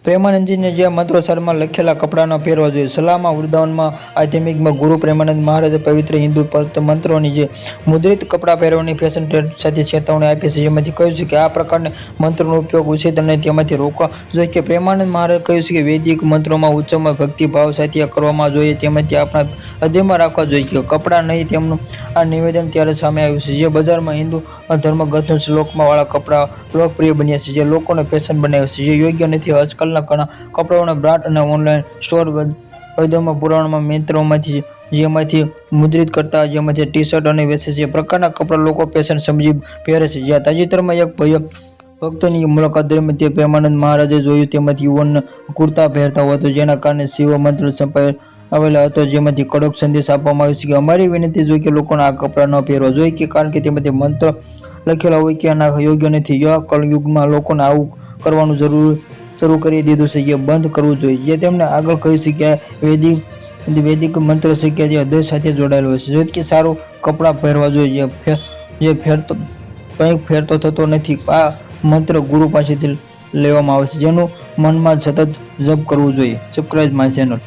પ્રેમાનંદજીને જે મંત્રોચ્ચારમાં લખેલા કપડાં ન પહેરવા જોઈએ. સલાહમાં વૃંદાવનમાં આધ્યાત્મિકમાં ગુરુ પ્રેમાનંદ મહારાજે પવિત્ર હિન્દુ મંત્રોની જે મુદ્રિત કપડાં પહેરવાની ફેશન ટ્રેન્ડ સાથે ચેતવણી આપી છે, જેમાંથી કહ્યું છે કે આ પ્રકારના મંત્રોનો ઉપયોગ ઉચિત અને તેમાંથી રોકવા જોઈએ. કે પ્રેમાનંદ મહારાજે કહ્યું છે કે વૈદિક મંત્રોમાં ઉચ્ચમાં ભક્તિભાવ સાથે કરવામાં જોઈએ, તેમાંથી આપણા અધ્યયનમાં રાખવા જોઈએ કે કપડાં નહીં. તેમનું આ નિવેદન ત્યારે સામે આવ્યું છે જે બજારમાં હિન્દુ ધર્મગ્રંથો શ્લોકમાં વાળા કપડાં લોકપ્રિય બન્યા છે, જે લોકોને ફેશન બનાવે છે, જે યોગ્ય નથી. આજકાલના ઘણા કપડાઓના બ્રાન્ડ અને ઓનલાઈન સ્ટોર વેદોમાં પુરાણમાં મંત્રોમાંથી જેમાંથી મુદ્રિત કરતા જેમાંથી ટી-શર્ટ અને વેચે છે પ્રકારના કપડાં લોકો ફેશન સમજી પહેરે છે. જ્યાં તાજેતરમાં એક ભક્તની મુલાકાત દરમિયાન તે પ્રેમાનંદ મહારાજે જોયું તેમાંથી યુવાનને કુર્તા પહેરતા હતો, જેના કારણે શિવ મંત્ર સંપાય આવેલા હતો, જેમાંથી કડક સંદેશ આપવામાં આવ્યો છે કે અમારી વિનંતી છે કે લોકોને આ કપડાં ન પહેરવા જોઈએ કે કારણ કે તેમાંથી મંત્ર લખેલા હોય કે ના યોગ્ય નથી. આ કળયુગમાં લોકોને આવું કરવાનું શરૂ કરી દીધું છે, જે બંધ કરવું જોઈએ. જે તેમણે આગળ કહ્યું છે કે વૈદિક મંત્ર છે કે જે હૃદય સાથે જોડાયેલો હોય છે, જો કે સારું કપડાં પહેરવા જોઈએ જે કંઈક ફેરતો થતો નથી. આ મંત્ર ગુરુ પાસેથી લેવામાં આવે છે, જેનું મનમાં સતત જપ કરવું જોઈએ. Subscribe my channel.